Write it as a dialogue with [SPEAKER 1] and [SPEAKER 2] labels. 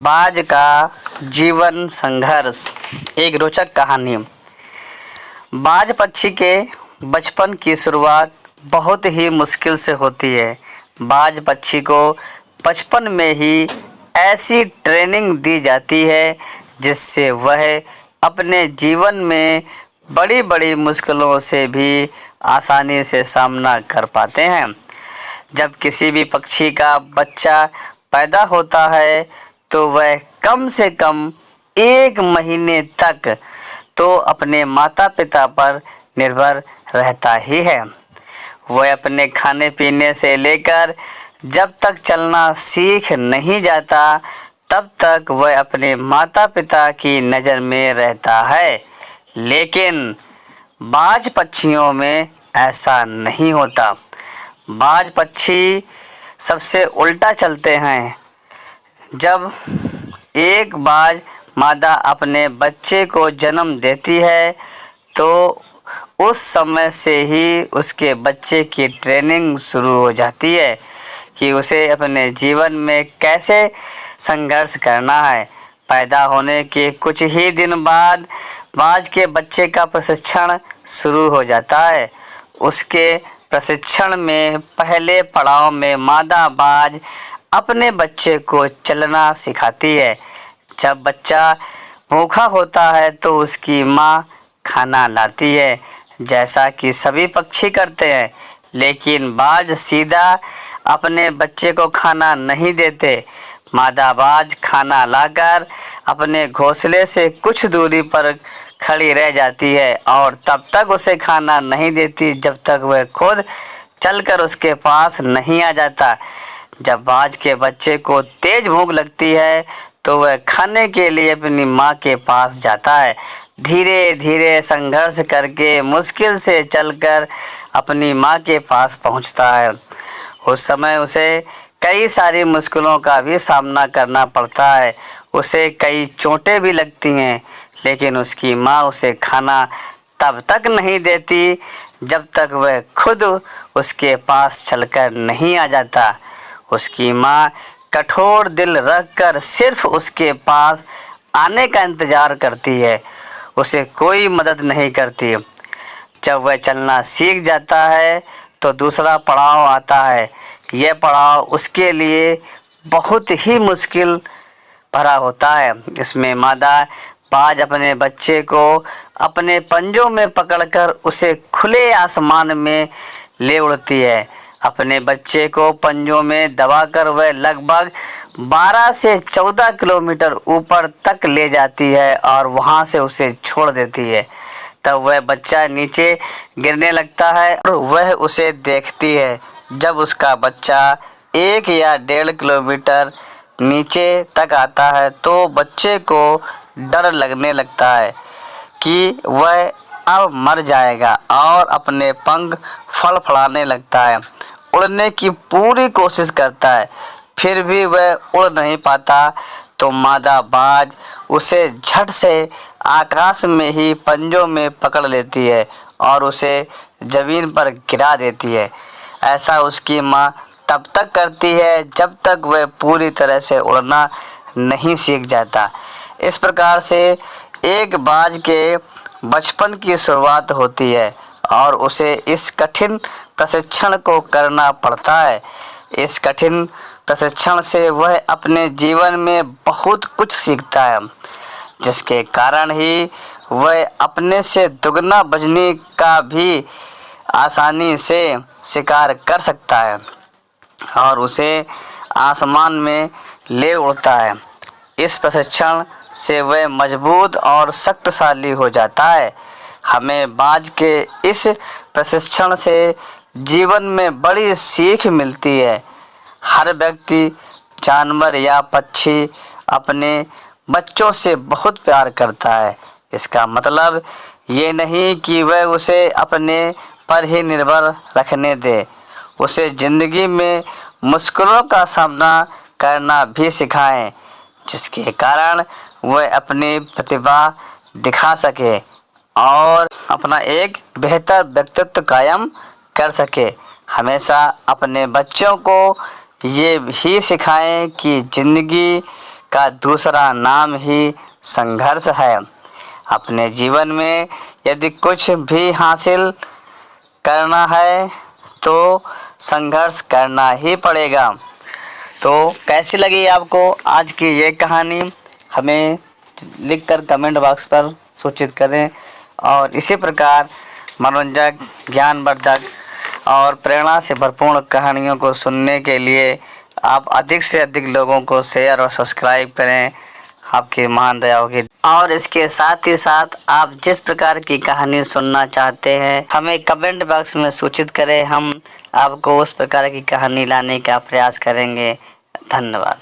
[SPEAKER 1] बाज का जीवन संघर्ष। एक रोचक कहानी। बाज पक्षी के बचपन की शुरुआत बहुत ही मुश्किल से होती है। बाज पक्षी को बचपन में ही ऐसी ट्रेनिंग दी जाती है जिससे वह अपने जीवन में बड़ी बड़ी मुश्किलों से भी आसानी से सामना कर पाते हैं। जब किसी भी पक्षी का बच्चा पैदा होता है तो वह कम से कम 1 महीने तक तो अपने माता पिता पर निर्भर रहता ही है। वह अपने खाने पीने से लेकर जब तक चलना सीख नहीं जाता तब तक वह अपने माता पिता की नज़र में रहता है। लेकिन बाज पक्षियों में ऐसा नहीं होता। बाज पक्षी सबसे उल्टा चलते हैं। जब एक बाज मादा अपने बच्चे को जन्म देती है तो उस समय से ही उसके बच्चे की ट्रेनिंग शुरू हो जाती है कि उसे अपने जीवन में कैसे संघर्ष करना है। पैदा होने के कुछ ही दिन बाद बाज के बच्चे का प्रशिक्षण शुरू हो जाता है। उसके प्रशिक्षण में पहले पड़ाव में मादा बाज अपने बच्चे को चलना सिखाती है। जब बच्चा भूखा होता है तो उसकी माँ खाना लाती है जैसा कि सभी पक्षी करते हैं। लेकिन बाज सीधा अपने बच्चे को खाना नहीं देते। मादा बाज खाना लाकर अपने घोंसले से कुछ दूरी पर खड़ी रह जाती है और तब तक उसे खाना नहीं देती जब तक वह खुद चलकर उसके पास नहीं आ जाता। जब बाज के बच्चे को तेज भूख लगती है तो वह खाने के लिए अपनी माँ के पास जाता है। धीरे धीरे संघर्ष करके मुश्किल से चलकर अपनी माँ के पास पहुँचता है। उस समय उसे कई सारी मुश्किलों का भी सामना करना पड़ता है। उसे कई चोटें भी लगती हैं, लेकिन उसकी माँ उसे खाना तब तक नहीं देती जब तक वह खुद उसके पास चलकर नहीं आ जाता। उसकी माँ कठोर दिल रखकर सिर्फ उसके पास आने का इंतज़ार करती है, उसे कोई मदद नहीं करती। जब वह चलना सीख जाता है तो दूसरा पड़ाव आता है। यह पड़ाव उसके लिए बहुत ही मुश्किल भरा होता है। इसमें मादा बाज अपने बच्चे को अपने पंजों में पकड़कर उसे खुले आसमान में ले उड़ती है। अपने बच्चे को पंजों में दबाकर वह लगभग 12 से 14 किलोमीटर ऊपर तक ले जाती है और वहां से उसे छोड़ देती है। तब वह बच्चा नीचे गिरने लगता है और वह उसे देखती है। जब उसका बच्चा 1 या 1.5 किलोमीटर नीचे तक आता है तो बच्चे को डर लगने लगता है कि वह अब मर जाएगा और अपने पंख फड़फड़ाने लगता है। उड़ने की पूरी कोशिश करता है, फिर भी वह उड़ नहीं पाता तो मादा बाज उसे झट से आकाश में ही पंजों में पकड़ लेती है और उसे ज़मीन पर गिरा देती है। ऐसा उसकी माँ तब तक करती है जब तक वह पूरी तरह से उड़ना नहीं सीख जाता। इस प्रकार से एक बाज के बचपन की शुरुआत होती है और उसे इस कठिन प्रशिक्षण को करना पड़ता है। इस कठिन प्रशिक्षण से वह अपने जीवन में बहुत कुछ सीखता है, जिसके कारण ही वह अपने से दुगना बजनी का भी आसानी से शिकार कर सकता है और उसे आसमान में ले उड़ता है। इस प्रशिक्षण से वह मजबूत और शक्तिशाली हो जाता है। हमें बाज के इस प्रशिक्षण से जीवन में बड़ी सीख मिलती है। हर व्यक्ति, जानवर या पक्षी अपने बच्चों से बहुत प्यार करता है। इसका मतलब ये नहीं कि वह उसे अपने पर ही निर्भर रखने दे। उसे ज़िंदगी में मुश्किलों का सामना करना भी सिखाएं, जिसके कारण वह अपनी प्रतिभा दिखा सके और अपना एक बेहतर व्यक्तित्व कायम कर सके। हमेशा अपने बच्चों को ये भी सिखाएं कि ज़िंदगी का दूसरा नाम ही संघर्ष है। अपने जीवन में यदि कुछ भी हासिल करना है तो संघर्ष करना ही पड़ेगा। तो कैसी लगी आपको आज की ये कहानी, हमें लिखकर कमेंट बॉक्स पर सूचित करें। और इसी प्रकार मनोरंजक, ज्ञानवर्धक और प्रेरणा से भरपूर कहानियों को सुनने के लिए आप अधिक से अधिक लोगों को शेयर और सब्सक्राइब करें, आपकी महान दया होगी। और इसके साथ ही साथ आप जिस प्रकार की कहानी सुनना चाहते हैं हमें कमेंट बॉक्स में सूचित करें, हम आपको उस प्रकार की कहानी लाने का प्रयास करेंगे। धन्यवाद।